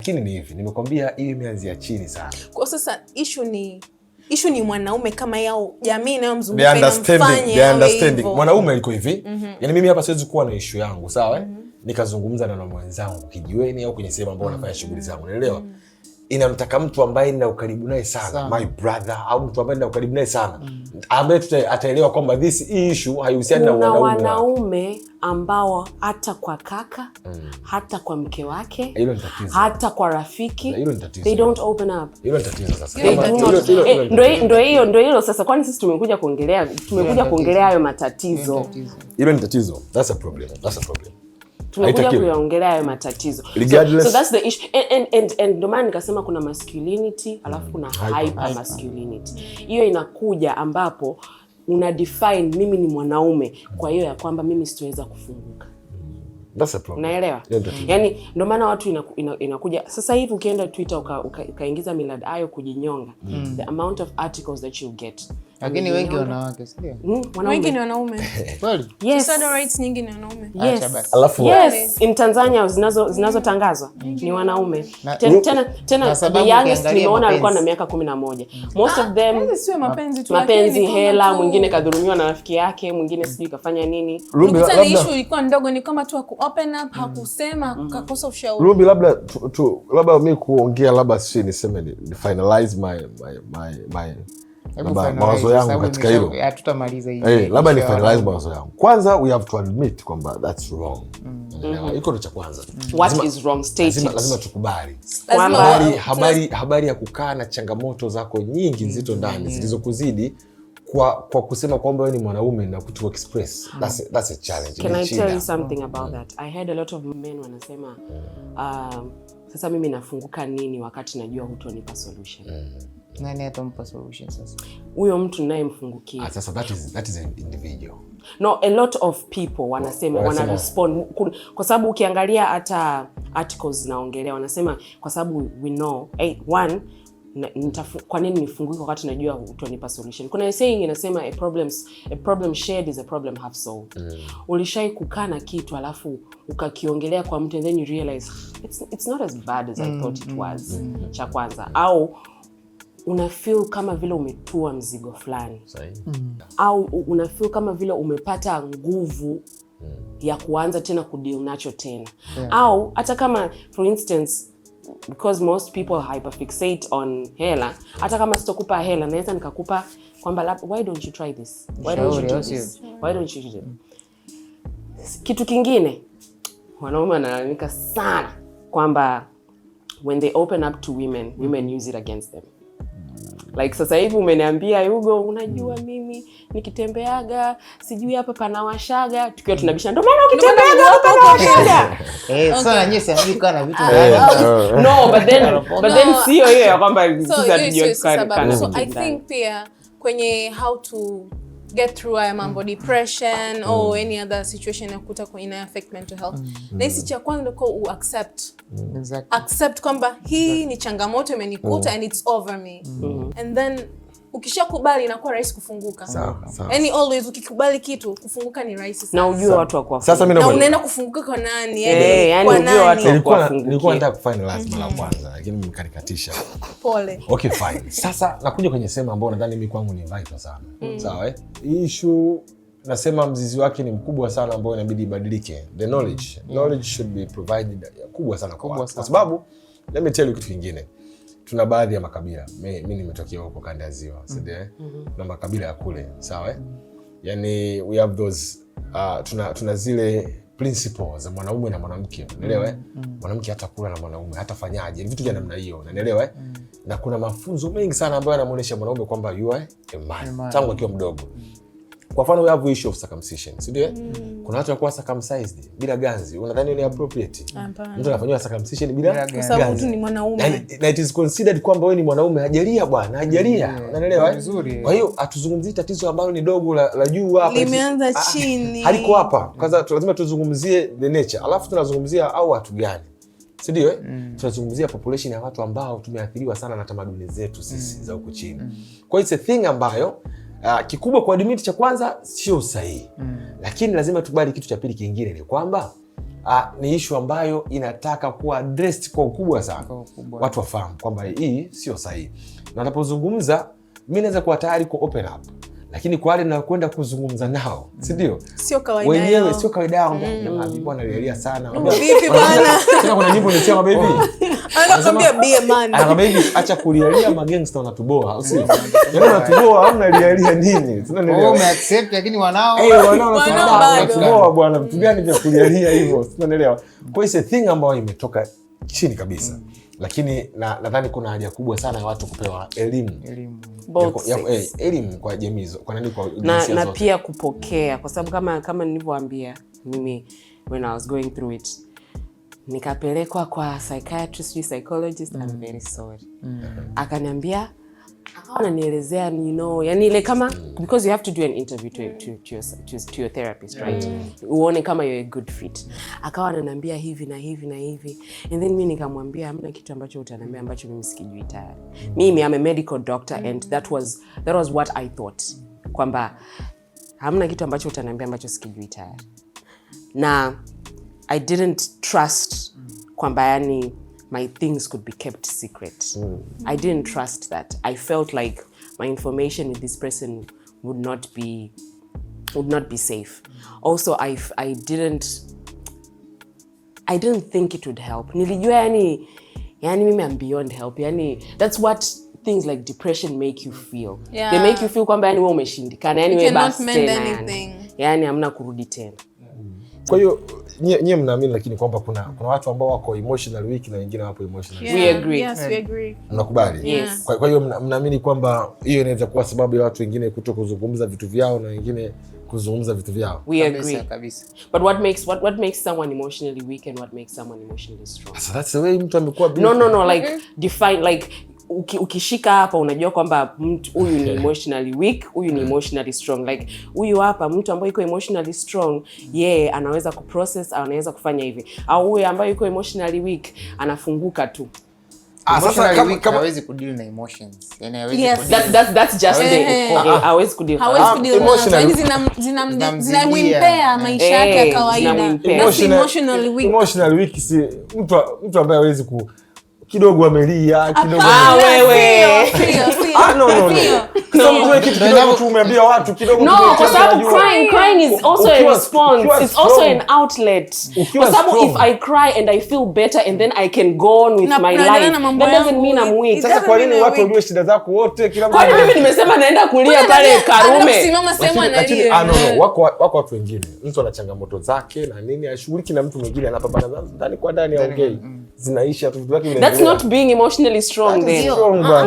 lakini ni hivi, nimekwambia hii imeanzia chini sana. Kwa sasa issue ni mwanaume kama yao jamii inayomzunguka inamfanya mwanaume aliko hivi. Yaani mimi hapa siwezi kuwa na issue yangu, sawa nikazungumza na mwenzangu kijiweni au kwenye sehemu ambayo nafanya shughuli zangu, unaelewa? Inamtaka mtu ambaye nina ukaribu naye sana, my brother, au mtu ambaye nina ukaribu naye sana, ambaye ataelewa kwamba this issue haihusiani na wanaume ambao hata kwa kaka, hata kwa mke wake, hata kwa rafiki, they don't open up. Hilo ni tatizo sasa. Ndio hilo sasa, kwani sisi tumekuja kuongelea hayo matatizo. Hilo ni tatizo. That's a problem. Tumekuja kuyaongelea hayo matatizo. So that's the issue. And ndio maana nikasema kuna masculinity alafu kuna hyper masculinity. Hiyo inakuja ambapo una define mimi ni mwanaume, kwa hiyo ya kwamba mimi sitaweza kufunguka. That's a problem. Unaelewa? Yaani ndio maana watu inakuja sasa hivi ukienda Twitter ukaingiza Millard Ayo kujinyonga, the amount of articles that you get. Lakini wengi wanawake, sio? Wengi ni wanaume. Kweli? Yes. Social rights nyingi ni wanaume. Yes. In Tanzania zinazotangazwa ni wanaume. Tena the youngest nimeona alikuwa na miaka 11. Most of them sio mapenzi tu, mapenzi, hela, mwingine kadhulumiwa na rafiki yake, mwingine sijui kafanya nini. Ukitana issue ilikuwa ndogo, ni kama tu open up, hakusema, kakosa ushauri. Ruby, labda mimi kuongea, labda sisi niseme ni finalize my mawazo yangu katika hilo. Tutamaliza hivi. Labda ni finalize mawazo yangu. Kwanza we have to admit kwamba that's wrong. Iko ndo cha kwanza. What is wrong? State it. Lazima tukubali. Habari ya kukaa na changamoto zako nyingi nzito ndani zilizokuzidi kwa kusema kwamba wewe ni mwanaume na kutu express. That's a challenge. Can I tell you something about that? I heard a lot of men wanasema sasa mimi nafunguka nini wakati najua hutonipa solution. Nani atampa solution sasa? Huyo mtu ninayemfungukia. Sasa that is an individual. No, a lot of people wanasema wana respond kwa sababu ukiangalia hata articles naongelea wanasema kwa sababu we know kwa nini nifunguke wakati najua hutonipa solution. Kuna saying inasema a problem shared is a problem half solved. Ulishai kukaa na kitu alafu ukakiongelea kwa mtu and then you realize it's not as bad as I thought it was. Cha kwanza au una feel kama vile umetua mzigo fulani. Au una feel kama vile umepata nguvu ya kuanza tena kudeal nacho tena. Au hata kama for instance, because most people hyperfixate on hela, hata kama sitokupa hela naweza nikakupa kwamba why don't you try this? Why don't you do this? Why don't you do it? Kitu kingine wanaume wanalalamika sana kwamba when they open up to women use it against them. Like sasa hivi umeniambia Hugo, unajua mimi nikitembeaga sijui hapa panawashaga, tukiwa tunabisha ndio maana ukitembeaga hapa panawashaga. Sasa nyinyi sasa kana vitu no, but then sio hiyo ya kwamba sisi hatujui kana. So I think pia kwenye how to get through haya mambo depression or any other situation yakuta ina affect mental health. Na hisi cha kwanza ndio accept. Accept kwamba hii ni changamoto imenikuta and it's over me. And then ukishakubali inakuwa rahisi kufunguka. Yaani always ukikubali kitu kufunguka ni rahisi sana. Na ujue watu wa kuwafunguka. Sasa mimi unaenda kufunguka kwa nani? Yaani ujue watu wa kuwafunguka. Nilikuwa nataka kufanya lazima la kwanza lakini mkanikatisha. Pole. Okay fine. Sasa nakuja kwenye sema ambao nadhani mimi kwangu ni vital sana. Sawa issue nasema mzizi wake ni mkubwa sana ambao inabidi ibadilike. The knowledge should be provided kubwa sana kwa sababu let me tell you kitu kingine. Tuna baadhi ya makabila. Mimi nimetokea huko kanda ya Ziwa, na makabila ya kule, sawa yani we have those tuna zile principles za mwanaume na mwanamke, unaelewa mwanamke hata kula na mwanaume hata fanyaje, vitu vya namna hiyo, unaelewa na kuna mafunzo mengi sana ambayo yanamuonesha mwanaume kwamba you are a man tangu akiwa mdogo. Kwa mfano we have issue of circumcision, si ndio? Kuna watu wanakuwa circumcised bila ganzi. Unadhani ni appropriate? Mtu anafanywa circumcision bila ganzi. Kwa sababu ni mwanaume. And it is considered kwamba wewe ni mwanaume, hajalia bwana, hajalia. Unaelewa? Kwa hiyo hatuzungumzii tatizo ambalo ni dogo la juu hapa. Limeanza chini. Haliko hapa. Kwanza lazima tuzungumzie the nature. Alafu tunazungumzia au watu gani? Si ndio? Tunazungumzia population ya watu ambao tumeathiriwa sana na tamaduni zetu sisi za huko chini. Kwa hiyo it's a thing ambayo kikubwa kwa admit cha kwanza sio sahihi. Lakini lazima tubali kitu cha pili kingine ni kwamba ni issue ambayo inataka kuwa addressed kwa ukubwa sana. Watu wafahamu kwamba hii sio sahihi. Na napozungumza mimi naweza kuwa tayari ku open up, lakini kwa wale na kwenda kuzungumza nao, si ndio? Sio kawaida wenyewe, sio kawaida yao. Jamaa vipi analialia sana. Vipi bwana? Sasa kuna nyimbo inasema baby. Anakuambia be a man. Baby acha kulialia magangster wanatuboa, au sio? Yaani wanatuboa au unalialia nini? Tunaelewa. Umeaccept lakini wanao wanatuboa bwana, vitu gani vya kulialia hivyo? Tunaelewa. Kwa hiyo thing ambayo imetoka chini kabisa. Lakini nadhani kuna haja kubwa sana ya watu kupewa elimu kwa jamii hizo, kwa nini, kwa jinsia zote. Na pia kupokea, kwa sababu kama nilivyowaambia mimi when I was going through it, nikapelekwa kwa psychiatrist, psychologist. I'm very sorry. Akaniambia, akawa ananielezea, yani ile kama, because you have to do an interview to your therapist, right? Uone kama you're a good fit. Akawa ananiambia hivi na hivi na hivi, and then mimi nikamwambia hamna kitu ambacho utaniambia ambacho mimi sikijui tayari. Mimi I'm a medical doctor and that was what I thought, kwamba hamna kitu ambacho utaniambia ambacho sikijui tayari. Na I didn't trust kwamba yani my things could be kept secret. I didn't trust that. I felt like my information with this person would not be safe. Also, I didn't think it would help. Nilijua yani mimi am beyond help. Yani that's what things like depression make you feel. Yeah. They make you feel kwamba yani wewe umeshindikana, yani wewe basi tena. Yani hamna kurudi tena. Kwa hiyo nyie mnaamini lakini kwamba kuna watu ambao wako emotional weak na wengine wapo emotional. Yeah. We agree. Yes, we agree. Mnakubali? Yes. Kwa hiyo mnaamini kwamba hiyo inaweza kuwa sababu ya watu wengine kutokuzungumza vitu vyao na wengine kuzungumza vitu vyao. We agree. Kabisa. But what makes someone emotionally weak and what makes someone emotionally strong? So that's the way mtu amekuwa. No, like define, like ukishika hapa unajua kwamba mtu huyu ni emotionally weak, huyu ni emotionally strong. Like huyu hapa mtu ambaye yuko emotionally strong, anaweza kuprocess, anaweza kufanya hivi. Au huyu ambaye yuko emotionally weak anafunguka tu. Sasa kama hawezi kudeal na emotions. Yani hawezi that's just hawezi kudeal. Emotionally zinamwimpea maisha yake ya kawaida. That's emotionally weak. Emotionally weak si mtu ambaye hawezi kidogo amelia kidogo. Wewe. No. Kama kitu kidogo tu umeambia watu kidogo. No, kwa sababu crying is also a response. It's also an outlet. Kwa sababu if I cry and I feel better and then I can go on with my life, that doesn't mean I'm weak. Sasa kwa nini watu wajue shida zako wote kila mtu? Kwa nini mimi nimesema naenda kulia pale Karume? Simama sema analia. No, wako watu wengine. Mtu ana changamoto zake na nini, ashughuliki na mtu mwingine, anapambana ndani kwa ndani aongei. Zinaisha tu vitu vyake vile. That's not being emotionally strong then.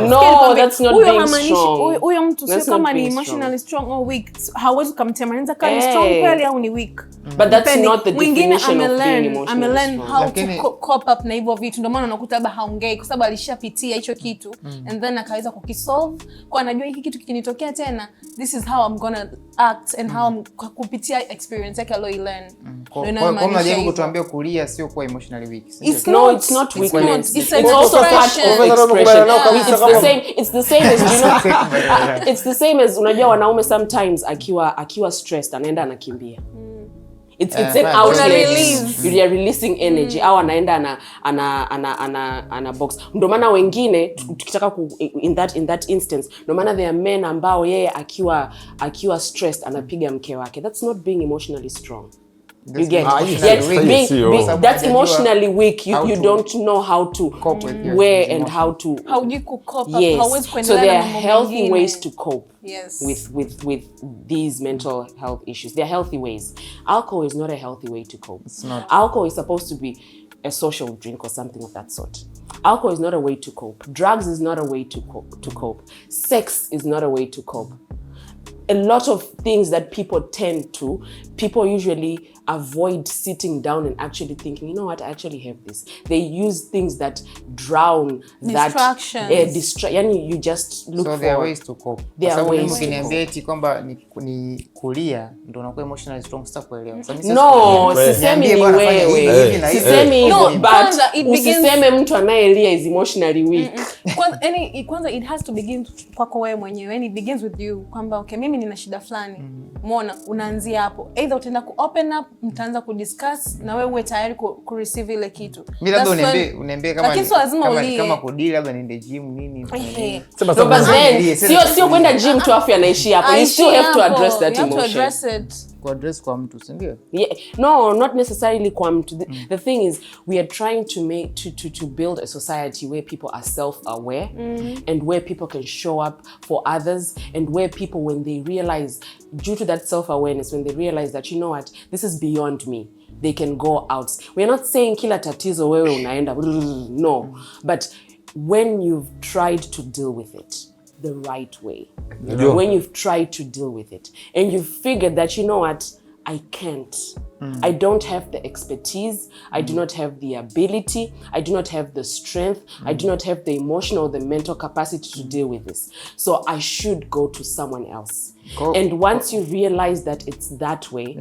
No, that's not being strong. Huyo mtu sio kama ni emotionally strong or weak. Hawezi kumtemaniza kama ni strong kweli au ni weak. But that's not the definition of being emotionally strong. I'm learn how to cope up na hivyo vitu. Ndio maana unakuta baba haongei kwa sababu alishapitia hicho kitu and then akaweza kukisolve. Kwa anajua hiki kitu kikinitokea tena, this is how I'm gonna act and how kupitia experience yake alioilearn. Kwa unajaribu kutuambia kulia sio kwa emotionally weak. It's not weakness. It's also part of expression. It's the same as it's the same as unajua wanaume sometimes akiwa stressed anaenda anakimbia. It's an outlet. You are releasing energy. Au anaenda ana box. Ndio maana wengine tukitaka in that instance, ndio maana there are men ambao yeye akiwa stressed anapiga mke wake. That's not being emotionally strong. You get that's emotionally weak. You don't know how to cope with where and how to cope up. So there are healthy ways to cope with these mental health issues. There are healthy ways. Alcohol is not a healthy way to cope. It's not. Alcohol is supposed to be a social drink or something of that sort. Alcohol is not a way to cope. Drugs is not a way to cope. Sex is not a way to cope. A lot of things that people usually avoid sitting down and actually thinking, you know what, I actually have this. They use things that drown distractions. You just look for. So there are ways to cope. There are ways to cope. Eti kwamba ni kulia ndio unakuwa emotionally strong, sitakuelewa. No, sisemi ni wewe. Sisemi hivyo, but usiseme mtu anayelia is emotionally weak. Kwanza it has to begin kwako wewe mwenyewe. It begins with you kwamba okay, mimi nina shida fulani. Umeona, unaanzia hapo. Either utaenda ku open up, mtaanza ku discuss na wewe uwe tayari ku receive ile kitu. Mimi labda uniambie kama kudili labda niende gym nini. Sio kwenda gym tu afu anaishia hapo. You still have to address that emotion. Kuaddress kwa mtu, si ndio? Yeah, no, not necessarily kwa mtu. The thing is, we are trying to make to build a society where people are self-aware and where people can show up for others, and where people, when they realize, due to that self-awareness, when they realize that, you know what, this is beyond me, they can go out. We are not saying kila tatizo wewe unaenda, no, but when you've tried to deal with it the right way, when you've tried to deal with it and you've figured that, you know what, I can't, I don't have the expertise, I do not have the ability, I do not have the strength, I do not have the emotional or the mental capacity to deal with this, so I should go to someone else. And once you realize that it's that way,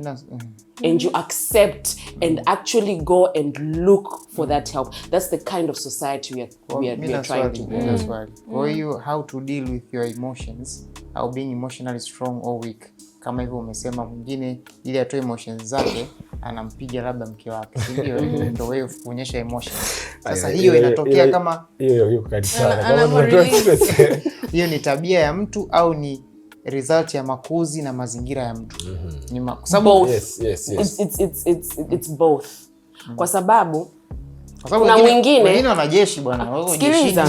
and you accept and actually go and look for that help, that's the kind of society we are trying to build. For you, how to deal with your emotions, how being emotionally strong or weak. Kama hivyo umesema mwingine ili atoe emotions zake anampiga labda mke wake, ndio ndio way of kuonyesha emotions. Sasa hiyo inatokea kama hiyo kabisa. Hiyo ni tabia ya mtu au ni result ya makuzi na mazingira ya mtu? Ni kwa sababu it's both. Kwa sababu kuna wengine wanajeshi bwana, wao jeshi.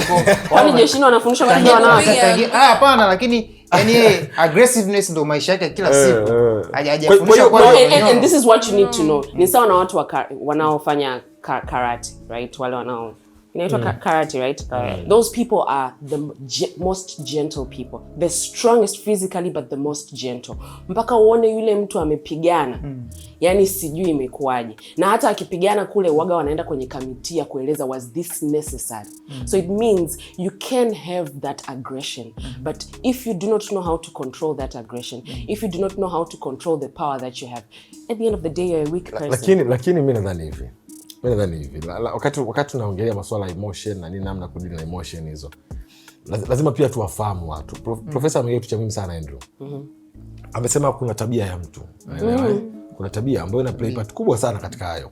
Kwani jeshi wanafundisha watu wanawake? Hapana, lakini yani aggressiveness ndo maisha yake kila siku. Hajafundisha kwa and this is what you need to know. Ni sawa na watu wanaofanya karate, right? Wale wanao inaitwa karate, right? Those people are the most gentle people, the strongest physically but the most gentle. Mpaka uone yule mtu amepigana, yani sijui imekuaje. Na hata akipigana kule waga wanaenda kwenye kamiti ya kueleza, was this necessary? So it means you can have that aggression, but if you do not know how to control that aggression, if you do not know how to control the power that you have, at the end of the day you're a weak person. Lakini mimi nadhani hivi. Wakati tunaongelea masuala ya emotion na nini, namna kudili na emotion hizo, lazima pia tuwafahamu watu. Profesa ameongea kitu cha muhimu sana, Andrew. Amesema kuna tabia ya mtu. Kuna tabia ambayo ina play part kubwa sana katika hayo.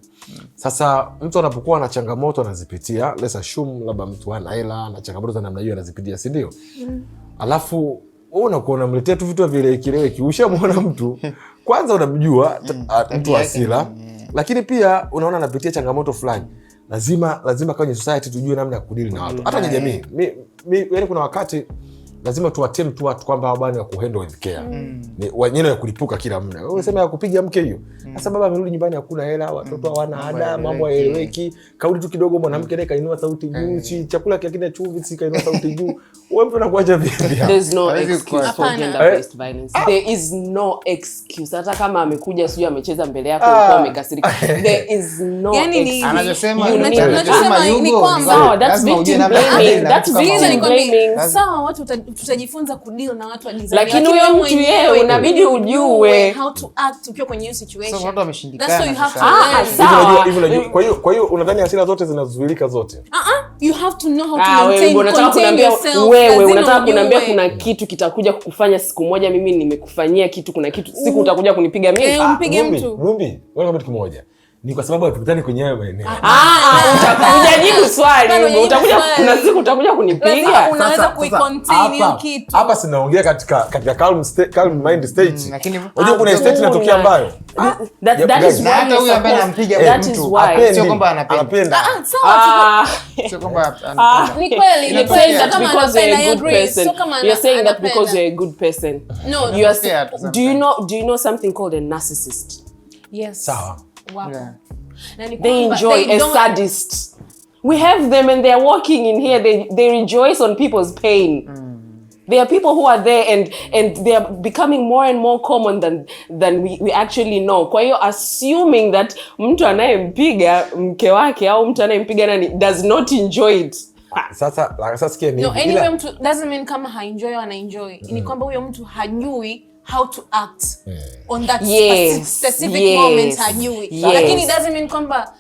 Sasa mtu anapokuwa na changamoto anazipitia, let's assume labda mtu ana hela na changamoto za namna hiyo anazipitia, si ndio? Alafu wewe unakuwa unamletea tu vitu vile kileweki. Ushamwona mtu, kwanza unamjua mtu asila, lakini pia unaona anapitia changamoto fulani. Lazima kwenye society tujue namna ya kudili na watu. Hata kwenye jamii. Yaani kuna wakati lazima tuwatem tu watu kwamba wabani wa kuhandle with care. Ni wenyewe ya kulipuka kila muda. Wewe unasema ya kupiga mke hiyo. Sasa baba amerudi nyumbani hakuna hela, watoto hawana ada, mambo hayaeleweki. Kauli tu kidogo mwanamke naye kainua sauti juu, chakula kingine chumvi si kainua sauti juu. Wewe mtu anakuacha vipi? There's no excuse for gender-based violence. There is no excuse. Hata kama amekuja sio amecheza mbele yako uko umekasirika. There is no excuse. Anasema ni kwamba that's victim blaming. That's victim blaming. Sawa, watu tutajifunza kudeal na watu wa design. Lakini huyo mtu yeye unabidi ujue how to act ukiwa kwenye hiyo situation. Sasa watu wameshindikana. That's why you have to learn. Kwa hiyo unadhani hasira zote zinazuilika zote? You have to know how to maintain yourself. Wewe unataka kuniambia kuna kitu kitakuja kukufanya siku moja mimi nimekufanyia kitu, kuna kitu siku utakuja kunipiga mimi? Umpige mtu. Rumbi, wewe kitu kimoja. Ni kwa sababu hatukutani kwenye hayo maeneo. Utakuja swali, utakuja kuna siku utakuja kunipiga. Unaweza kuicontain kitu. Hapa sinaongea katika calm mind state. Unajua kuna state inatokea ambayo that is why hata huyu ambaye anampiga mtu sio kwamba anapenda. Sio kwamba ni kweli ni saying that because you're a good person. You're saying that because you're a good person. No, you are. Do you know something called a narcissist? Yes. Sawa. Wow. Yeah. They enjoy a sadist. We have them and they're walking in here. They rejoice on people's pain. There are people who are there and they are becoming more and more common than we actually know. Kwa hiyo assuming that mtu anayempiga mke wake au mtu anayempiga nani does not enjoy it. Sasa sikia ni. No, anyway mtu doesn't mean kama haenjoy au anaenjoy. Ni kwamba huyo mtu hajui how to act on that specific moment hajui. Lakini doesn't mean kwamba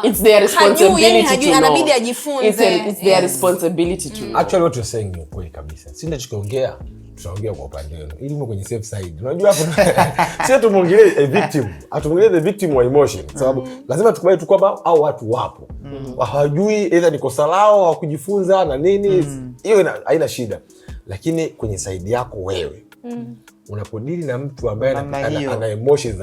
it's their responsibility to know. Anabidi ajifunze. It's their responsibility to know. Actually what you're saying ni kweli kabisa. Si ndio tukiongea tutaongea kwa upande wenu ili mwe kwenye safe side. Unajua hapo sio tumuongelee a victim, atumuongelee the victim wa emotion, sababu lazima tukubali tu kwamba au watu wapo hawajui either ni kosa lao au kujifunza na nini, hiyo haina shida, lakini kwenye side yako wewe unapodili na mtu ambaye ana emotions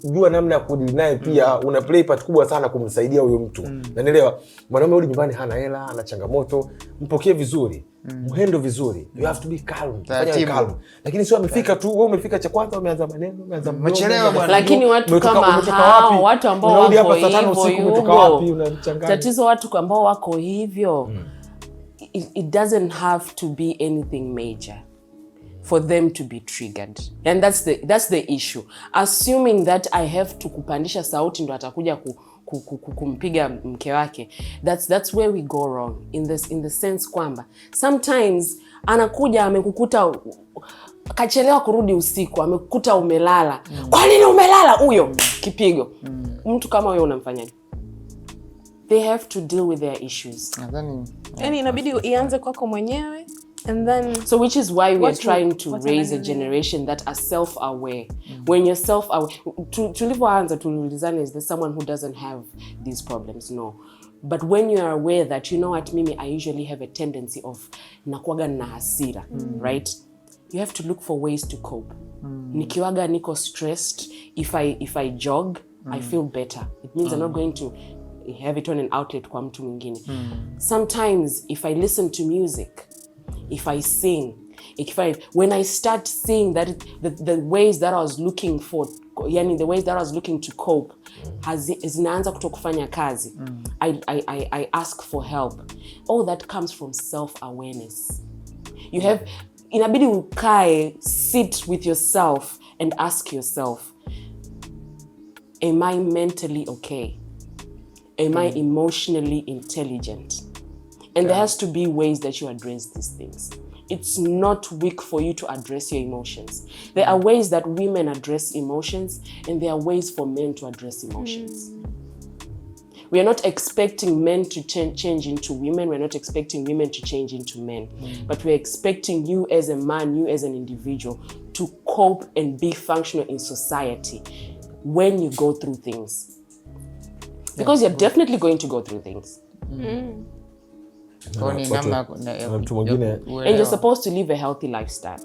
ujua namna ya kudili naye pia una play part kubwa sana kumsaidia huyo mtu. Unanielewa? Mwanaume yule nyumbani hana hela, ana changamoto, mpokee vizuri, muhendo vizuri. You have to be calm, fanya calm. Lakini sio amefika tu, wewe umefika cha kwanza umeanza maneno, umeanza umechelewa bwana. Lakini watu kama hao, watu ambao wako hivyo, tatizo watu ambao wako hivyo, it doesn't have to be anything major for them to be triggered. And that's the issue. Assuming that I have to kupandisha sauti ndo atakuja kumpiga mke wake. That's where we go wrong. In the sense kwamba sometimes anakuja amekukuta kachelewa kurudi usiku, amekukuta umelala. Kwa nini umelala? Huyo kipigo. Mtu kama huyo unamfanyaje? They have to deal with their issues. Yani inabidi ianze kwako mwenyewe. And then, so which is why we are trying to raise a generation that are self-aware. When you're self-aware, tuliyoanza tuliulizana, is there someone who doesn't have these problems? No. But when you are aware that, you know what, mimi, I usually have a tendency of nakuaga na hasira, right? You have to look for ways to cope. Nikiwaga niko stressed, if I jog, I feel better. It means I'm not going to have it on an outlet kwa mtu mwingine. Sometimes if I listen to music, if I sing, when I start seeing that the ways that I was looking for, yani the ways that I was looking to cope zinaanza kutokufanya kazi, I ask for help. All that comes from self-awareness. You have, inabidi ukae, sit with yourself and ask yourself, am I mentally okay? Am I emotionally intelligent? And there has to be ways that you address these things. It's not weak for you to address your emotions. There are ways that women address emotions, and there are ways for men to address emotions. We are not expecting men to change into women. We're not expecting women to change into men. But we're expecting you as a man, you as an individual, to cope and be functional in society when you go through things. Because you're definitely going to go through things. And you're supposed to live a healthy lifestyle.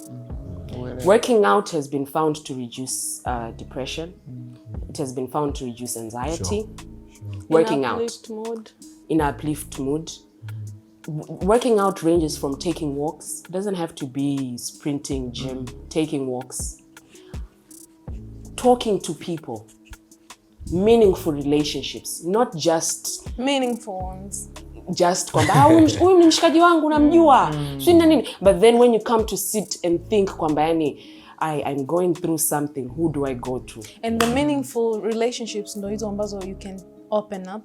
Working out has been found to reduce depression. It has been found to reduce anxiety. Working out in uplift mood. Working out ranges from taking walks. It doesn't have to be sprinting, gym, taking walks. Talking to people. Meaningful relationships, not just meaningful ones. Just kwamba huyu ni mshikaji wangu namjua. Sio nini. But then when you come to sit and think kwamba yani I'm going through something, who do I go to? And the meaningful relationships ndo hizo ambazo you can open up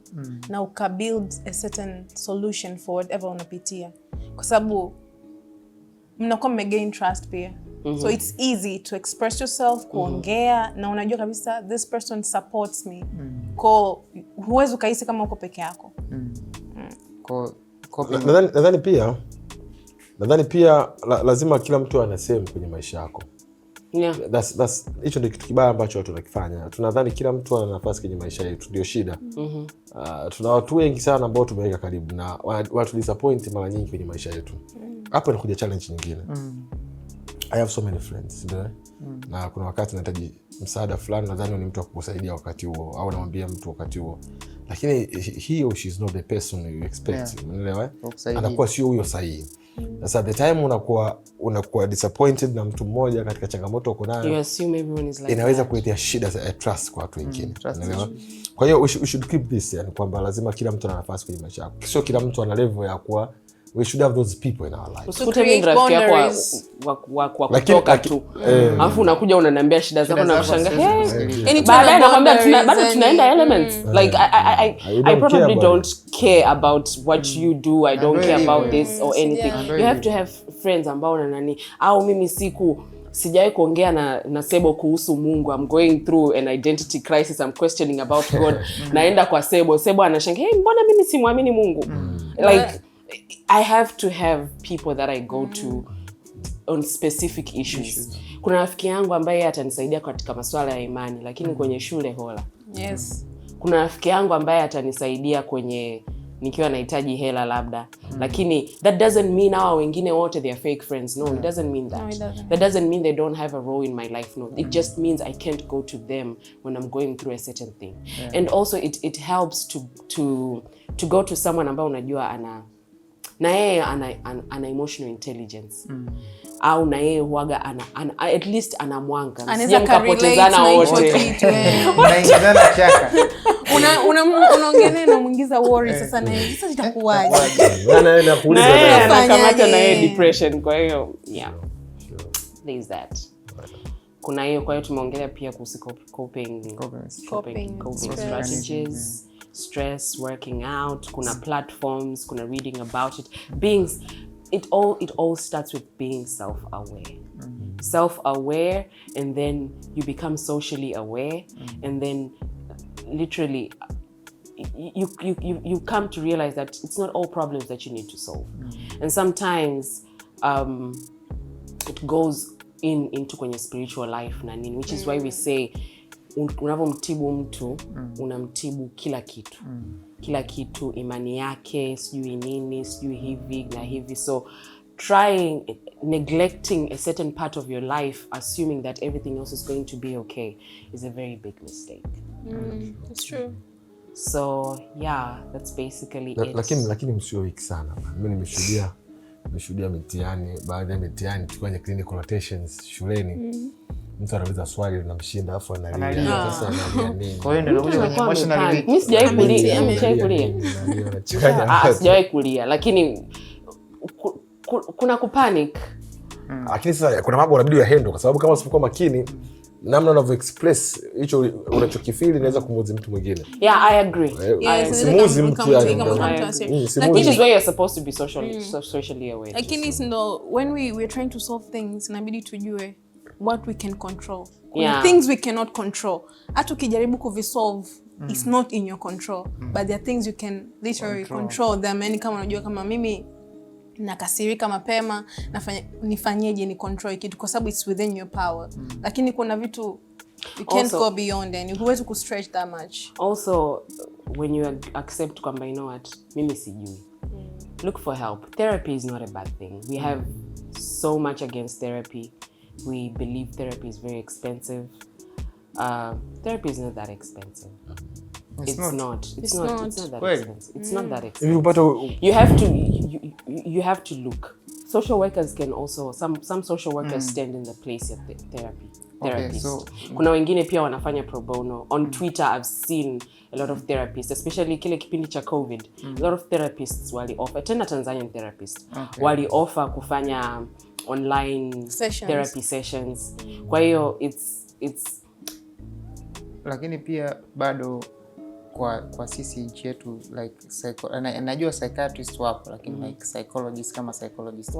na ukabuild a certain solution for whatever unapitia. Kwa sababu mnakuwa mmegain trust pia. So it's easy to express yourself, kuongea, na unajua kabisa this person supports me. Kwa huwezi ukahisi kama uko peke yako. Nadhani pia lazima kila mtu ana sehemu kwenye maisha yako. Yeah. Hicho ndio kitu kibaya ambacho watu wanakifanya. Tunadhani kila mtu ana nafasi kwenye maisha yetu, ndio shida. Tuna watu wengi sana ambao tumeweka karibu na watu disappoint mara nyingi kwenye maisha yetu. Hapo ni kuja challenge nyingine. I have so many friends, na kuna wakati nahitaji msaada fulani, nadhani ni mtu akusaidia wakati huo au namwambia mtu wakati huo, lakini he or she is not the person you expect. Unaelewa? Anakuwa sio huyo sahihi. Sasa the time unakuwa disappointed na mtu mmoja katika changamoto uko nayo, you assume everyone is like inaweza kuletea shida za trust kwa watu wengine. Unaelewa? Kwa hiyo we should keep this, yani kwamba lazima kila mtu ana nafasi kwenye maisha yako. Sio kila mtu ana level ya kuwa we should have those people in our lives. Usikute rafiki yako wa kutoka tu. Alafu unakuja unaniambia shida zako na kushangaa. Baadaye nakwambia bado tunaenda elements. Like I probably don't care about what you do. I don't care about this or anything. You have to have friends ambao na nani. Au mimi sijawahi kuongea na Sebo kuhusu Mungu. I'm going through an identity crisis. I'm questioning about God. Naenda kwa Sebo anashangaa, "Hey, mbona mimi simwamini Mungu?" Like I have to have people that I go to on specific issues. Kuna rafiki yangu ambaye atanisaidia katika masuala ya imani lakini kwenye shule hola. Yes. Kuna rafiki yangu ambaye atanisaidia kwenye nikiwa nahitaji hela labda. Lakini that doesn't mean hawa wengine wote they are fake friends. No, it doesn't mean that. No, it doesn't. That doesn't mean they don't have a role in my life. No, it just means I can't go to them when I'm going through a certain thing. And also it helps to go to someone ambaye unajua na yeye ana emotional intelligence. Au na yeye huaga at least ana mwanga. Anaweza kapotezana wote. Unaingizana chaka. Unaongea na muingiza worry sasa na yeye. Sasa itakuwaje? Na kuuliza anakamata na yeye depression kwa hiyo there is that. Kuna hiyo kwa hiyo tumeongelea pia kuhusu coping strategies. Stress, working out, kuna platforms, kuna reading about it. It all starts with being self-aware. Self-aware, and then you become socially aware, and then literally you come to realize that it's not all problems that you need to solve. And sometimes it goes into kwenye spiritual life na nini, which is why we say unavomtibu mtu unamtibu kila kitu. Kila kitu, imani yake, sijui nini, sijui hivi na hivi. So neglecting a certain part of your life, assuming that everything else is going to be okay, is a very big mistake. It's true. So yeah, that's basically it. Lakini msio wiki sana. Mimi nimeshuhudia mitihani, baada ya mitihani tukua kwenye clinical rotations shuleni. Mtu anaweza swali linamshinda afu analia. Sasa analia nini? Kwa hiyo ndio unakuja emotional week. Mimi sijawahi kulia. Sijawahi kulia, lakini kuna kupanic. Lakini sasa kuna mambo unabidi uyahandle kwa sababu kama usipokuwa makini namna unavyo express hicho unachokifeel inaweza kumuudhi mtu mwingine. Yeah, I agree. Simuudhi mtu yani. Which is why you're supposed to be socially aware. Lakini ndo when we're trying to solve things inabidi tujue what we can control. Things we cannot control. Hata ukijaribu kuvisolve, it's not in your control. But there are things you can literally control them. Yani kama unajua kama mimi nakasirika mapema, nifanyeje ni control kitu kwa sababu it's within your power. Lakini kuna vitu you can't go beyond and huwezi ku stretch that much. Also when you accept kwamba you know what, mimi sijui. Look for help. Therapy is not a bad thing. We have so much against therapy. We believe therapy is very expensive. Therapy is not that expensive. It's not that expensive. It's not that expensive. You have to look. Social workers can also some social workers stand in the place of the therapist. Kuna wengine pia wanafanya pro bono. On Twitter I've seen a lot of therapists, especially kile kipindi cha COVID. A lot of therapists wali offer, tena Tanzanian therapists, wali offer kufanya online therapy sessions. Kwa hiyo it's lakini pia bado kwa sisi nchi yetu like najua psychiatrists wapo lakini like psychologists kama psychologists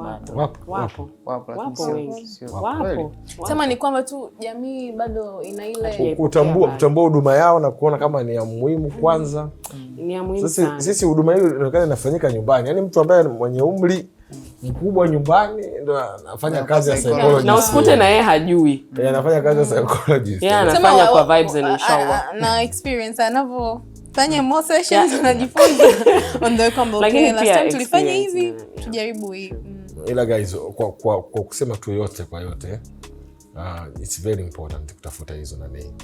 wapo sema ni kwamba tu jamii bado ina ile kutambua huduma yao na kuona kama ni ya muhimu kwanza. Ni ya muhimu sana. Sisi huduma hiyo inaonekana inafanyika nyumbani. Yaani mtu ambaye mwenye umri mkubwa nyumbani ndio anafanya kazi ya psychologist. Na usikute na yeye hajui. Anafanya kazi ya psychologist. Anafanya kwa vibes and inshallah. Na experience anavofanya more sessions unajifunza on the combo. Lakini last time tulifanya hivi, tujaribu hii. Ila guys, kwa kusema tu yote kwa yote, it's very important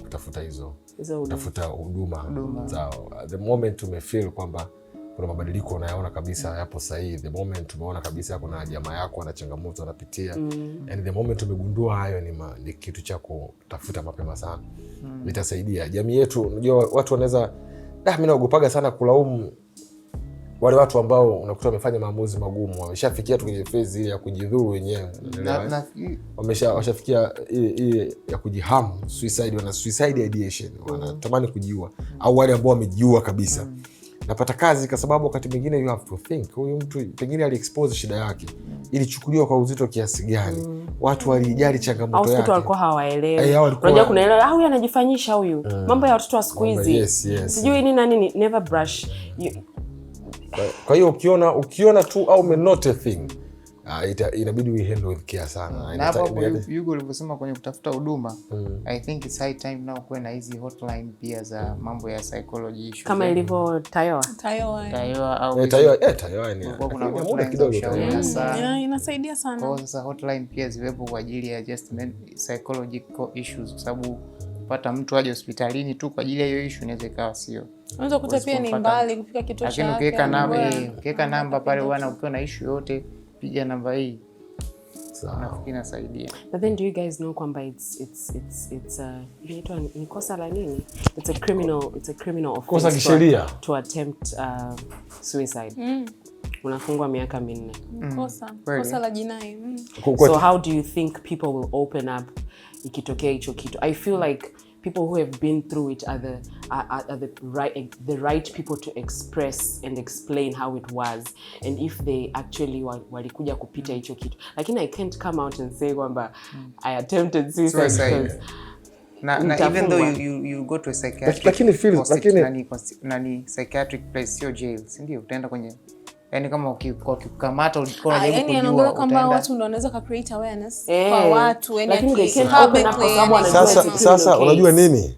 kutafuta huduma zao. The moment umefeel kwamba kuna mabadiliko unayaona kabisa yapo sahihi, the moment umeona kabisa kuna jamaa yako ana changamoto anapitia, and the moment umegundua hayo ni kitu cha kutafuta mapema sana, itasaidia jamii yetu. Unajua watu wanaweza mimi naogopaga sana kulaumu wale watu ambao unakuta wamefanya maamuzi magumu, wameshafikia tu kwenye phase ile ya kujidhuru wenyewe, wameshafikia ile ya kujihamu, suicide, wana suicide ideation, wanatamani kujiua, au wale ambao wamejiua kabisa. Napata kazi kwa sababu wakati mwingine you have to think, huyu mtu pengine aliexpose shida yake, ilichukuliwa kwa uzito kiasi gani, watu walijali changamoto yake, watu walikuwa hawaelewi. Unajua kuna ile huyu anajifanyisha huyu, mambo ya watoto wa siku hizi, sijui nini na nini, never brush. Kwa hiyo ukiona tu au umenote thing, inabidi we handle with care sana. Na hapo Yugo ulivyosema kwenye kutafuta huduma, I think it's high time now kuwe na hizi hotline pia za mambo ya psychology issues. Kama ilivyo Tayoa au Tayoa ni kuna muda kidogo inasaidia sana. Kwa sasa hotline pia ziwepo kwa ajili ya just psychological issues, kwa sababu kupata mtu aje hospitalini tu kwa ajili ya hiyo issue inaweza ikawa sio. Unaweza kuta pia ni mbali kufika kituo cha afya. Lakini ukiweka namba pale bwana, ukiwa na issue yote piga namba hii. Nafikiri inasaidia. But then do you guys know kwamba it's ni kosa la nini? It's a criminal offense kisheria to attempt suicide. Unafungwa miaka 4. Kosa la jinai. So how do you think people will open up ikitokea hicho kitu? I feel like people who have been through it are the right people to express and explain how it was, and if they actually walikuja kupita hicho kitu. Lakini I can't come out and say kwamba I attempted suicide. Na even though you go to a psychiatric, lakini psychiatric place, sio jail, si ndio? Utaenda kwenye, yani kama ukikamata ulikuwa unajaribu kujua, anaongelea kwamba watu ndio wanaweza ka create awareness kwa watu, lakini sasa unajua nini?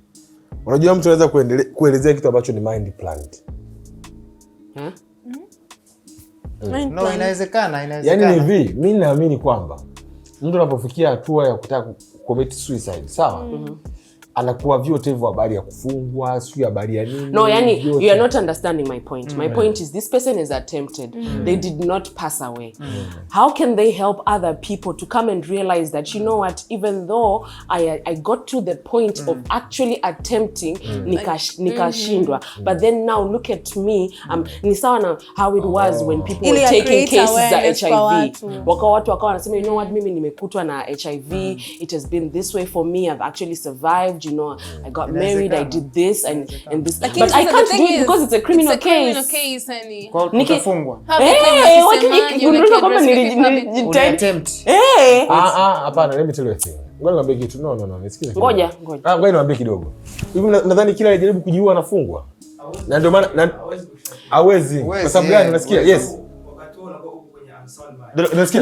Unajua mtu anaweza kuelezea kitu ambacho ni mind plant. No, inawezekana. Yani ni hivi, mimi naamini kwamba mtu anapofikia hatua ya kutaka commit suicide, sawa? Anakuwa vyote hivyo, habari ya kufungwa, sio habari ya nini. No, yani you are not understanding my point. My point is this person is attempted. They did not pass away. How can they help other people to come and realize that, you know what, even though I got to the point of actually attempting, nikashindwa, but then now look at me, ni sawa na how it was when people were taking cases za HIV. Watu wakawa wanasema, you know what, mimi nimekutwa na HIV, it has been this way for me, I've actually survived. You know, I got married, I did this and this, but I can't do it because it's a criminal case. Kwa kufungwa. Hapana, let me tell you a thing. Ngoja niambie kitu. No, nisikize. Ngoja niambie kidogo. Hivi nadhani kila anajaribu kujiua anafungwa. Na ndio maana hawezi. Kwa sababu gani unasikia? Yes.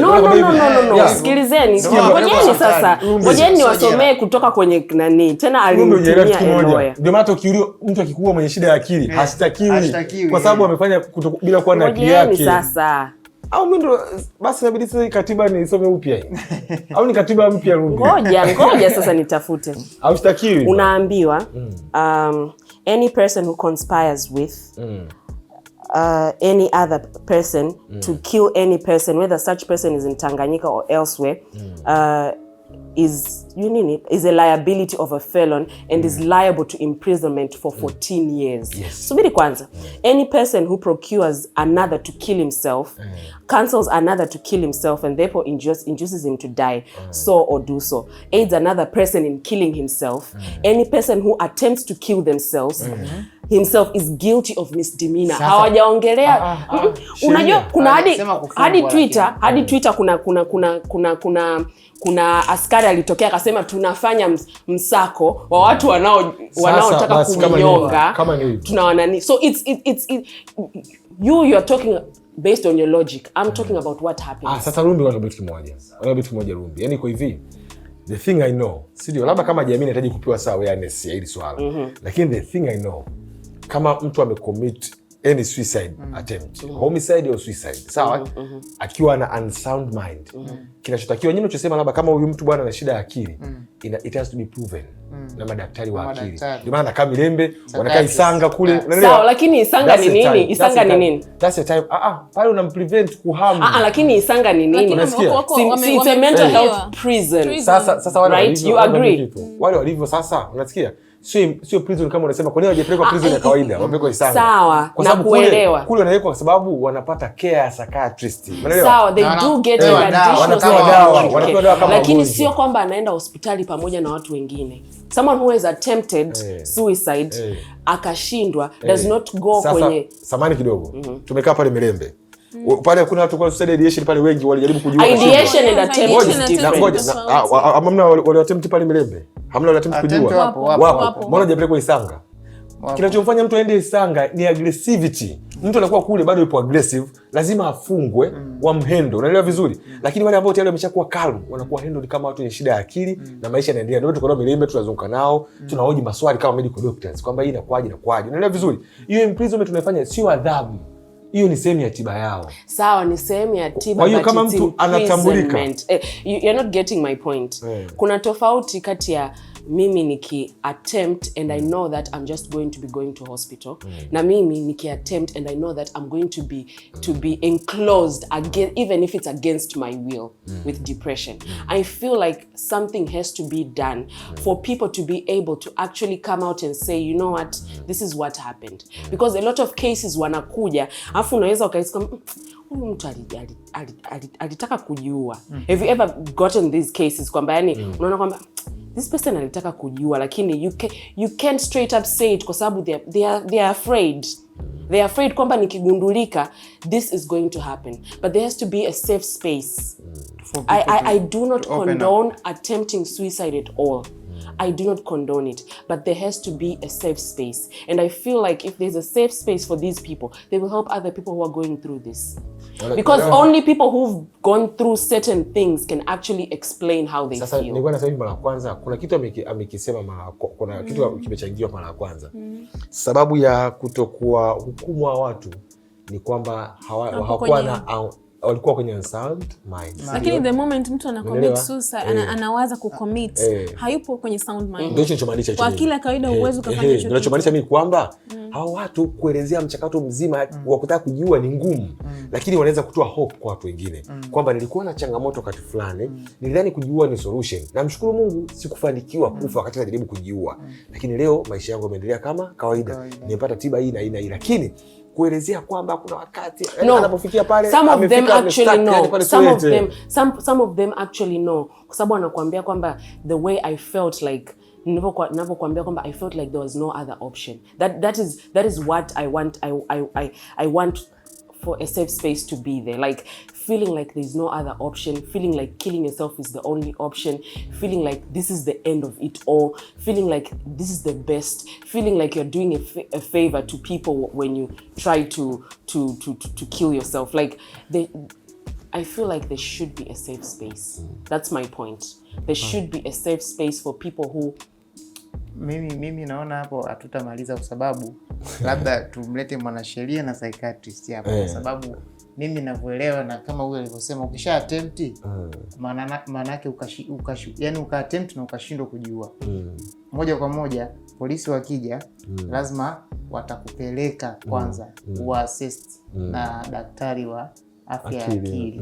No. Sikilizeni. Ngojeni sasa. Ngojeni wasomee kutoka kwenye nani. Tena alitumia lawyer. Ndio maana mtu akikuwa mwenye shida ya akili hashtakiwi kwa sababu amefanya bila kuwa na akili yake. Ngojeni sasa. Au mimi ndo basi inabidi sasa katiba nisome upya hii. Au ni katiba mpya rudi. Ngoja sasa nitafute. Haushtakiwi. Unaambiwa any person who conspires with any other person to kill any person, whether such person is in Tanganyika or elsewhere, is a liability of a felon and is liable to imprisonment for 14 years. Subiri kwanza. Any person who procures another to kill himself, counsels another to kill himself, and therefore induces him to die, so or do so, aids another person in killing himself. Any person who attempts to kill themselves himself is guilty of misdemeanor. Hawajaongelea. Unajua kuna hadi Twitter kuna askari alitokea akasema tunafanya msako wa watu wanaotaka kunyonga. Tunawanani. So you are talking based on your logic. I'm talking about what happens. Sasa Rumbi wana kitu moja Rumbi. Yaani kwa hivi, the thing I know, sio labda kama jamii inahitaji kupewa sawa awareness ya hili swala. Lakini the thing I know, kama mtu amecommit any suicide attempt, homicide or suicide, sawa? Akiwa na unsound mind. Kinachotakiwa nyinyi mnachosema labda kama huyu mtu bwana ana shida ya akili, it has to be proven na madaktari wa akili. Ndio maana kama Milembe wanakaa Isanga kule, unaelewa? Sawa, lakini Isanga ni nini? Isanga ni nini? That's the time. Pale unamprevent kuhamu. Lakini Isanga ni nini? It's a mental health prison. Sasa wale right, you agree? Wale walivyo sasa, unasikia? Sio prison kama unasema, kwa nini hawajapelekwa prison ya kawaida? Wamepelekwa Isanga. Sawa, na kuelewa. Kule wanawekwa kwa sababu wanapata care ya psychiatrist. Unaelewa? Sawa, they do get additional dawa. Lakini sio kwamba anaenda hospitali pamoja na watu wengine. Someone who has attempted suicide akashindwa does not go kwenye. Samani kidogo. Tumekaa pale Milembe. Pale kuna watu kwa suicide ideation pale wengi walijaribu kujua. Ideation and attempt is different. Hamna wale attempt pale Milembe. Hamna wale attempt kujua. Wapo. Mbona hajapelekwa Isanga? Kinachomfanya mtu aende Isanga ni aggressivity. Mtu anakuwa kule bado yupo aggressive, lazima afungwe, wamhendo. Unaelewa vizuri? Lakini wale ambao tayari wameshakuwa calm, wanakuwa handled kama watu wenye shida ya akili na maisha yanaendelea. Ndio tuko nao Milembe, tunazunguka nao, tunahoji maswali kama medical doctors kwamba hii inakuaje. Unaelewa vizuri? Hiyo imprisonment tunafanya sio adhabu. Hiyo ni sehemu ya tiba yao. Sawa, ni sehemu ya tiba. Kwa hiyo kama mtu anatambulika, you're not getting my point. Kuna tofauti kati ya mimi niki attempt and I know that I'm just going to be going to hospital, na mimi niki attempt and I know that I'm going to be enclosed again, even if it's against my will, with depression. I feel like something has to be done for people to be able to actually come out and say, you know what, this is what happened. Because a lot of cases wanakuja afu unaweza ukaisikia huyu mtu alitaka kujiua. Have you ever gotten these cases kwamba yani unaona kwamba this person alitaka kujiua, lakini you can't straight up say it kwa sababu they are afraid. They are afraid kwamba nikigundulika this is going to happen. But there has to be a safe space. I do not condone attempting suicide at all. I do not condone it, but there has to be a safe space. And I feel like if there's a safe space for these people, they will help other people who are going through this. Because only people who've gone through certain things can actually explain how they feel. Nilikuwa nasema mara kwanza, kuna kitu amekisema kuna kitu kimechangiwa mara kwanza. Sababu ya kutokuwa hukumu wa watu ni kwamba walikuwa kwenye unsound mind. Lakini the moment mtu ana commit suicide, anawaza ku commit, hayupo kwenye sound mind. Ndio kinachomaanisha kwa kila kawaida uwezo kufanya chochote. Ninachomaanisha mimi kwamba hao watu kuelezea mchakato mzima wa kutaka kujiua ni ngumu, lakini wanaweza kutoa hope kwa watu wengine kwamba nilikuwa na changamoto wakati fulani, nilidhani kujiua ni solution. Namshukuru Mungu sikufanikiwa kufa wakati najaribu kujiua. Lakini leo maisha yangu yameendelea kama kawaida. Nimepata tiba hii na hii na hii, lakini kuelezea kwamba kuna wakati anapofikia pale some of them actually know kwa sababu anakuambia kwamba the way I felt like ninavyokuambia kwamba I felt like there was no other option. That is what I want. I want for a safe space to be there, like feeling like there's no other option, feeling like killing yourself is the only option, feeling like this is the end of it all, feeling like this is the best, feeling like you're doing a favor to people when you try to kill yourself. Like I feel like there should be a safe space. That's my point. There should be a safe space for people who mimi naona hapo hatutamaliza kwa sababu labda tumlete mwanasheria na psychiatrist hapo, kwa sababu mimi ninavyoelewa na kama huyo alivyosema, ukisha attempt maana yake yani ukaattempt na ukashindwa kujiua, moja kwa moja polisi wakija lazima watakupeleka kwanza uassess na daktari wa afya ya akili.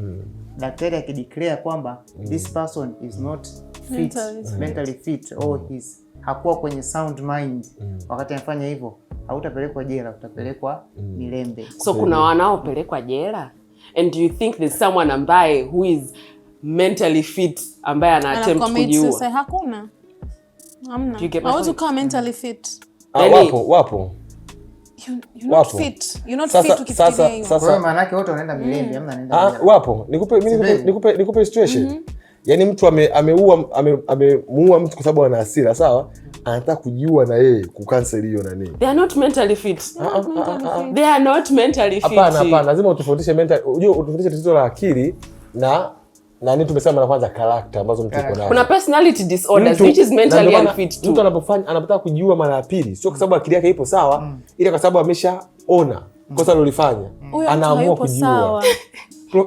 Daktari akideclare kwamba this person is not fit, mentally fit or hakuwa kwenye sound mind wakati anafanya hivyo, hautapelekwa jela, utapelekwa Milembe. So kuna wanaopelekwa jela? And do you think there's someone ambaye who is mentally fit ambaye ana attempt kujiua? Sasa hakuna. Hamna. Hauwezi kuwa mentally fit. Wapo. You're not fit. You're not fit ukifikiria hiyo. Kwa maana yake wote wanaenda Milembe, hamna anaenda jela. Wapo. Nikupe situation. Yaani mtu amemuua mtu kwa sababu ana hasira, sawa? Anataka kujiua na yeye kucancel hiyo nani. They are not mentally fit. They are not mentally fit. Hapana, lazima utofautishe mental. Unajua utofautishe tatizo la akili na nini tumesema na kwanza character ambazo mtu uko nayo. Kuna personality disorders which is mentally unfit too. Mtu anapotaka kujiua mara ya pili, sio kwa sababu akili yake ipo sawa, ila kwa sababu ameshaona kosa alilofanya, anaamua kujiua.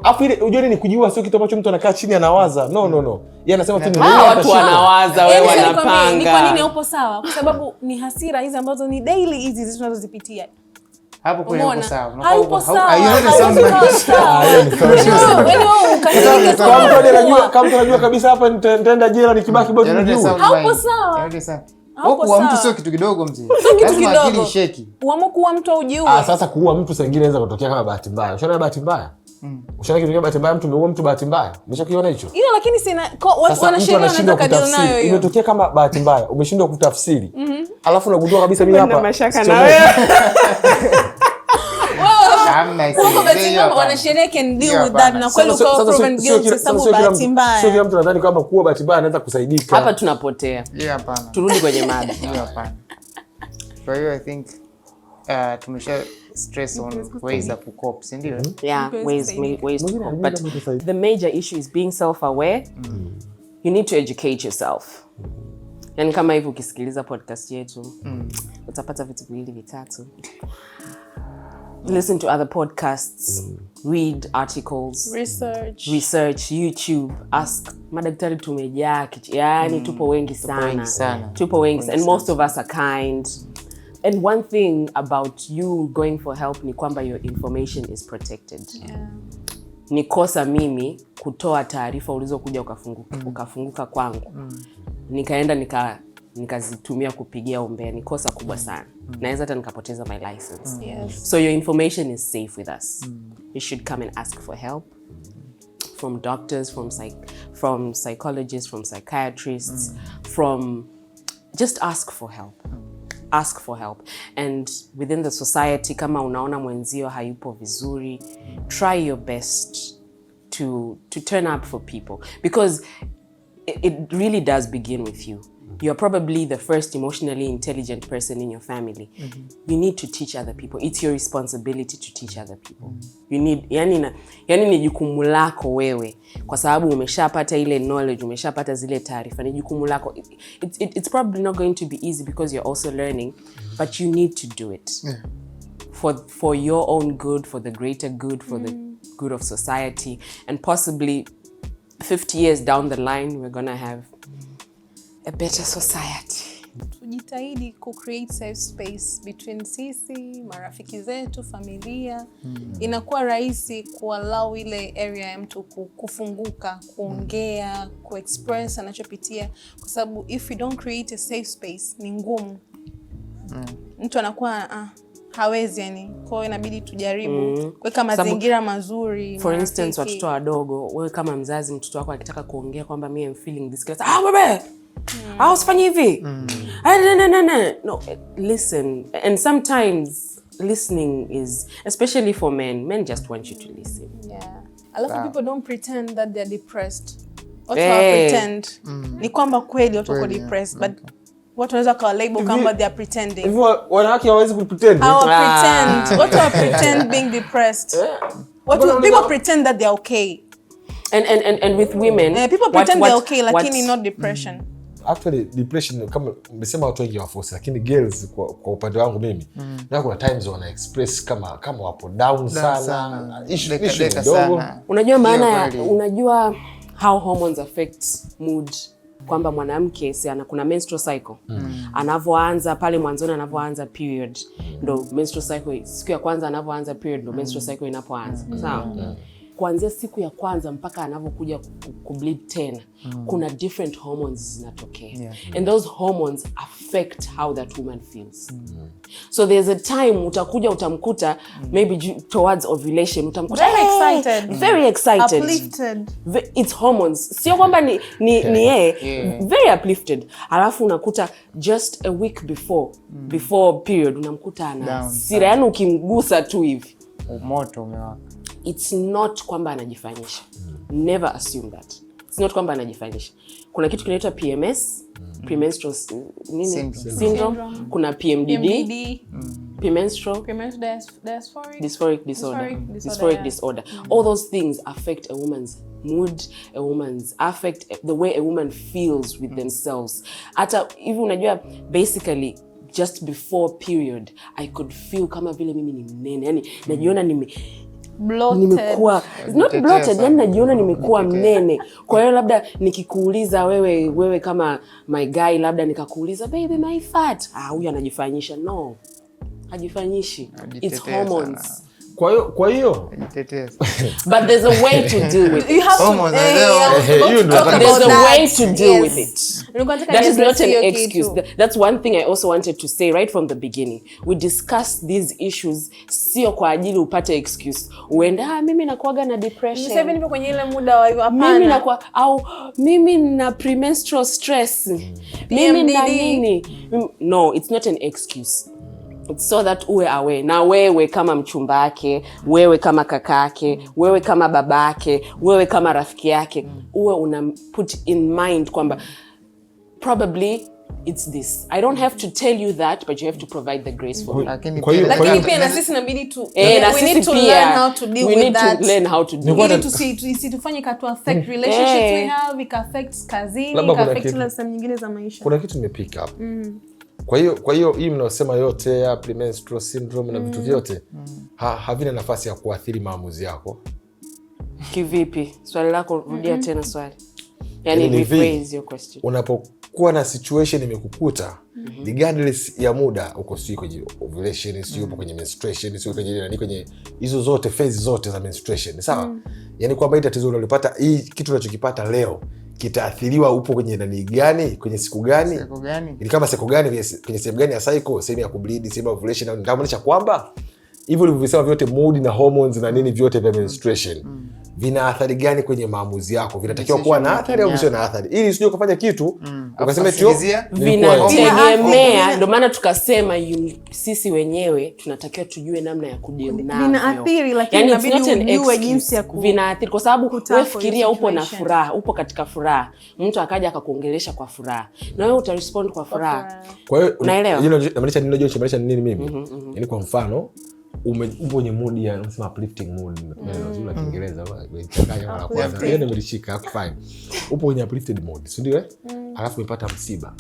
Afu ile unajua ni kujiua sio kitu ambacho mtu anakaa chini anawaza. No. Yeye anasema tu ni watu wanawaza, wewe wanapanga. Ni kwa nini haupo sawa? Kwa sababu ni hasira hizi ambazo ni daily hizi tunazozipitia. Hapo kwa hiyo sawa. Haupo sawa. Kama mtu anajua kabisa hapa nitaenda jela nikibaki bado nijue. Haupo sawa. Kuua mtu sio kitu kidogo mzee. Lazima akili sheki. Uamue kuua mtu au jiue. Sasa kuua mtu saa nyingine inaweza kutokea kama bahati mbaya. Ushaona bahati mbaya? Ushaona kitu kama bahati mbaya mtu ameua mtu bahati mbaya? Umeshakiona hicho? Hilo lakini sina watu wanasheria wanataka kadiri nayo hiyo. Imetokea kama bahati mbaya, umeshindwa kutafsiri. Alafu unagundua kabisa mimi hapa. Mashaka na wewe. Wanasheria can deal with that na kweli uko proven guilty sababu bahati mbaya. Sio kila mtu anadhani kwamba kuua bahati mbaya anaweza kusaidika. Hapa tunapotea. Hapana. Turudi kwenye mada. Hapana. Kwa hiyo I think tumesha stress on ways of cope, si ndio? Yeah, ways to cope. But the major issue is being self-aware. You need to educate yourself. Yani kama hivi ukisikiliza podcast yetu, utapata vitu viwili vitatu. Listen to other podcasts, read articles, research, YouTube, ask. Madaktari tumejaa, yani tupo wengi sana. Tupo wengi and most of us are kind. And one thing about you going for help ni kwamba your information is protected. Yeah. Ni kosa mimi kutoa taarifa ulizokuja ukafunguka kwangu. Nikaenda nikazitumia kupigia umbea. Ni kosa kubwa sana. Naweza hata nikapoteza my license. Yes. So your information is safe with us. You should come and ask for help from doctors, from psychologists, from psychiatrists, just ask for help. Ask for help. And within the society, kama unaona mwenzio hayupo vizuri, try your best to turn up for people, because it really does begin with you. You're probably the first emotionally intelligent person in your family. You need to teach other people. It's your responsibility to teach other people. You need, yani ni jukumu lako wewe, kwa sababu umeshapata ile knowledge, umeshapata zile taarifa, ni jukumu lako. It's probably not going to be easy because you're also learning, but you need to do it. For your own good, for the greater good, for the good of society, and possibly 50 years down the line we're going to have a better society. Tujitahidi ku-create safe space between sisi, marafiki zetu, familia. Inakuwa rahisi kuallow ile area ya mtu kufunguka, kuongea, ku-express anachopitia. Kwa sababu if you don't create a safe space, ni ngumu. Mtu anakuwa hawezi yani. Kwa hiyo inabidi tujaribu kuweka mazingira mazuri. For instance, watoto wadogo, wewe kama mzazi, mtoto wako akitaka kuongea kwamba me I'm feeling this, bebe, usifanye hivi. No, listen. And sometimes listening is, especially for men just want you to listen. Yeah. A lot of people don't pretend that they're depressed. Watu pretend ni kwamba kweli watu wako depressed, but watu wanaweza kwa label kama they are pretending. Hivyo wanawake hawezi kupretend. Pretend. Watu wa pretend being depressed. People pretend that they're okay. And with women, people pretend they're okay, lakini not depression. Actually depression, kama umesema watu wengi waforce, lakini girls kwa upande wangu mimi na kuna times wana express kama wapo down sana, issue ndogo. Unajua how hormones affect mood, kwamba mwanamke kuna menstrual cycle. Anavyoanza pale mwanzoni, anavyoanza period ndo menstrual cycle, siku ya kwanza anavyoanza period ndo menstrual cycle inapoanza. Sawa? Kuanzia siku ya kwanza mpaka anavyokuja kubleed tena, kuna different hormones zinatokea. And those hormones affect how that woman feels. So there's a time utamkuta maybe towards ovulation, utamkuta very excited, uplifted. It's hormones. Sio kwamba ni very uplifted. Alafu unakuta just a week before period unamkuta ana sira, yani ukimgusa tu hivi moto umewaka. It's not kwamba anajifanyisha. Never assume that. It's not kwamba anajifanyisha. Kuna kitu kinaitwa PMS, premenstrual syndrome. Kuna PMDD, premenstrual dysphoric disorder. All those things affect a woman's mood, affect the way a woman feels with themselves. Hata hivi unajua, basically just before period I could feel kama vile mimi ni mnene. Yani najiona nimekuwa not bloated, yani najiona nimekuwa mnene. Kwa hiyo labda nikikuuliza wewe kama my guy, labda nikakuuliza baby my fat, huyu anajifanyisha. No, hajifanyishi. It's hormones. Kwa hiyo but there's a way to deal with it. You have there's a way to deal with it. That is not an excuse. That's one thing I also wanted to say right from the beginning. We discuss these issues sio kwa ajili upate excuse. Uenda mimi nakuaga na depression. Sasa hivi nipo kwenye ile muda wa hapana. Mimi nakuwa mimi na premenstrual stress. Mimi na nini? No, it's not an excuse. It's so that uwe aware. Na wewe kama mchumba wake, wewe kama kakake, wewe kama babake, wewe kama rafiki yake, uwe una put in mind kwamba probably it's this. I don't have to tell you that, but you have to provide the grace for me. Lakini pia na sisi inabidi tu we need to learn how to deal with that. We need to learn how to deal with it. Isitufanye katu affect relationships we have, it affects kazini, it affects kila sehemu nyingine za maisha. Kuna kitu nimepick up. Kwa hiyo hii mnaosema yote ya premenstrual syndrome na vitu vyote havina nafasi ya kuathiri maamuzi yako. Kivipi? Swali lako rudia tena swali. Yani rephrase your question. Unapokuwa na situation imekukuta, regardless ya muda, uko sio kwenye ovulation, sio kwenye menstruation, sio kwenye hizo zote phase zote za menstruation, sawa? Yani kwamba hii tatizo unalopata, hii kitu unachokipata leo kitaathiriwa upo kwenye nani gani, kwenye siku gani? Ni kama siku gani, kwenye sehemu gani ya cycle, sehemu ya kubleed, sehemu ya ovulation, na ndamaanisha kwamba hivyo ulivyosema vyote, mood na hormones na nini vyote vya menstruation vina athari gani kwenye maamuzi yako? Vinatakiwa kuwa na athari au visio na athari? Ili usije kufanya kitu ukasema tio vinategemea. Ndio maana tukasema sisi wenyewe tunatakiwa tujue namna ya kudeal navyo. Vinaathiri, lakini inabidi ujue jinsi ya vinaathiri, kwa sababu wewe fikiria upo na furaha, upo katika furaha, mtu akaja akakuongelesha kwa furaha, na wewe utarespond kwa furaha. Kwa hiyo unaelewa inamaanisha nini mimi? Yaani kwa mfano upo kwenye mood ya unasema uplifting mood, ndio la Kiingereza changanya mara kwanza yeye nimelishika fine. Upo kwenye uplifted mood, si ndio? Alafu umepata msiba.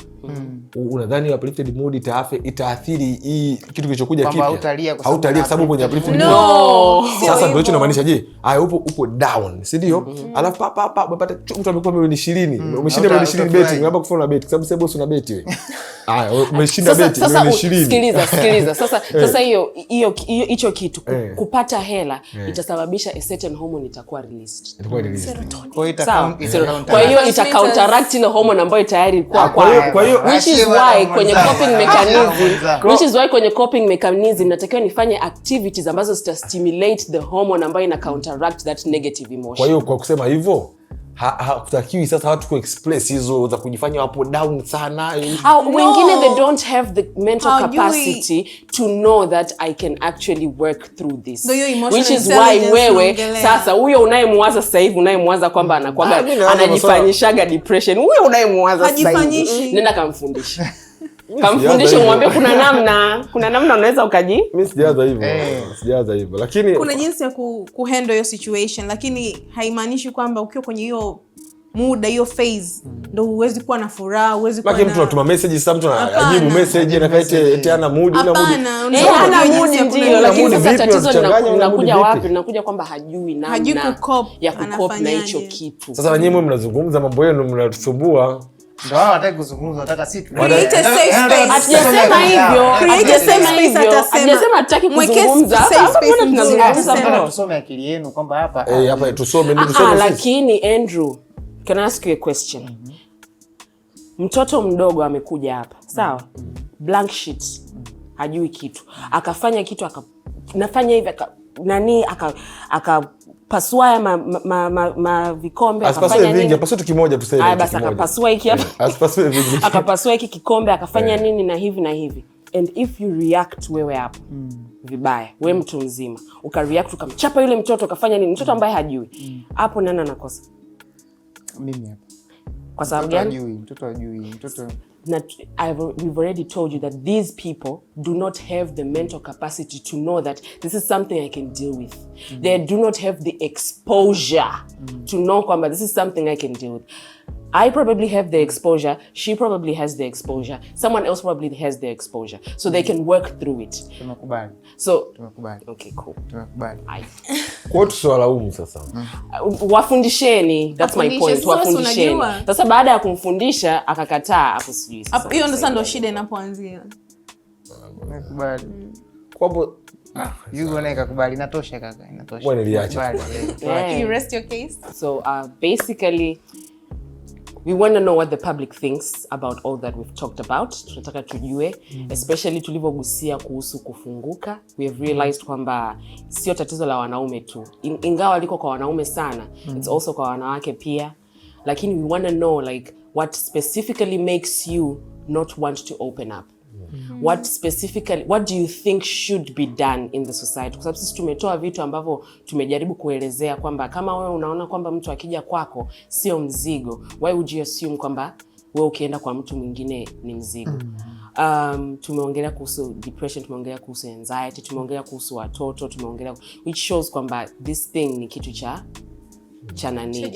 Unadhani uplifted mood itaathiri hii kitu kilichokuja kipya? Hautalia kwa sababu kwenye uplifted mood. No. Sasa ndio hicho inamaanisha je? Haya upo down, si ndio? Alafu umepata mtu amekuwa milioni 20. Umeshinda milioni 20 betting, unaomba kufanya bet, sababu sasa boss una bet wewe. Haya umeshinda bet milioni 20. Sikiliza. Sasa hicho kitu kupata hela itasababisha a certain hormone itakuwa released. Kwa hiyo ita counteract ile hormone ambayo tayari ilikuwa kwa hiyo which is why kwenye coping mechanism natakiwa nifanye activities ambazo zita stimulate the hormone ambayo ina counteract that negative emotion. Kwa hiyo kwa kusema hivyo hakutakiwi sasa watu kuexpress hizo za kujifanya wapo down sana. Wengine they don't have the mental capacity to know that I can actually work through this, which is why wewe sasa huyo unayemwaza sasa hivi unayemwaza kwamba anakuaga anajifanyishaga depression, huyo unayemwaza sasa hivi nenda kamfundisha. Kamfundishe, umwambie kuna namna unaweza ukaji. Mimi sijaanza hivyo. Lakini kuna jinsi ya kuhandle hiyo situation, lakini haimaanishi kwamba ukiwa kwenye hiyo muda hiyo phase ndio huwezi kuwa na furaha, huwezi kuwa na. Lakini mtu anatuma message, sasa mtu anajibu message na kaite ana mood na mood. Ana mood ndio, lakini sasa tatizo linakuja wapi? Linakuja kwamba hajui namna ya kucope na hicho kitu. Sasa wenyewe mnazungumza mambo yenu mnatusumbua. Ndio hao hataki kuzungumza, nataka si tu. Create a safe space. Hajasema hivyo. Create a safe space atasema. Hajasema hataki kuzungumza. Mbona tunazungumza bro? Tusome akili yenu kwamba hapa hapa tusome ndio tusome. Lakini Andrew, can I ask you a question? Mtoto mdogo amekuja hapa, sawa? Blank sheet. Hajui kitu. Akafanya kitu nafanya hivi pasua ma vikombe, akafanya nini? Pasua tu kimoja tu sasa hivi. Basi akapasua hiki hapa. Asipasue vingi. Akapasua hiki kikombe, akafanya nini na hivi na hivi. And if you react wewe hapo vibaya, wewe mtu mzima, ukareact ukamchapa yule mtoto, ukafanya nini? Mtoto ambaye hajui. Hapo nani anakosa? Mimi hapa. Kwa sababu gani? Mtoto hajui. We've already told you that these people do not have the mental capacity to know that this is something I can deal with. They do not have the exposure to know kwamba this is something I can deal with. I probably have the exposure. She probably has the exposure. Someone else probably has the exposure. So they can work through it. Tumekubali. Okay, cool. Tumekubali. Kwa tusawalaumu sasa. Wafundisheni. That's my point. Wafundisheni. Sasa baada ya kumfundisha akakataa, hapo sijui sasa. Hiyo ndo shida inapoanzia. Tumekubali. Kwabo yuko naye kakubali, inatosha kaka, inatosha. Wewe niliacha. You rest your case. So basically we want to know what the public thinks about all that we've talked about. Tunataka tujue, especially tulivyogusia kuhusu kufunguka. We have realized kwamba sio tatizo la wanaume tu. Ingawa liko kwa wanaume sana, it's also kwa wanawake pia. Lakini we want to know like what specifically makes you not want to open up. What do you think should be done in the society? Kwa sababu sisi tumetoa vitu ambavyo tumejaribu kuelezea kwamba kama wewe unaona kwamba mtu akija kwako sio mzigo, why would you assume kwamba wewe ukienda kwa mtu mwingine ni mzigo. Tumeongelea kuhusu depression, tumeongelea kuhusu anxiety, tumeongelea kuhusu watoto, tumeongelea, which shows kwamba this thing ni kitu cha nani,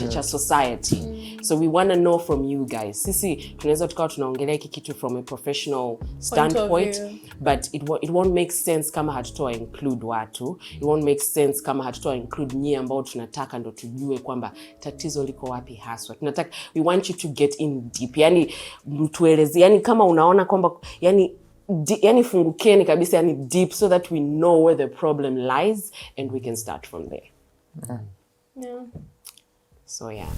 cha society. So we want to know from you guys. Sisi tunaweza tukawa tunaongelea hiki kitu from a professional standpoint, but it won't make sense kama hatutoa include watu. It won't make sense kama hatutoa include nyie ambao tunataka ndo tujue kwamba tatizo liko wapi haswa. Tunataka, we want you to get in deep. Yani mtueleze, yani kama unaona kwamba yani fungukeni kabisa, yani deep, so that we know where the problem lies and we can start from there. Yeah. So yeah.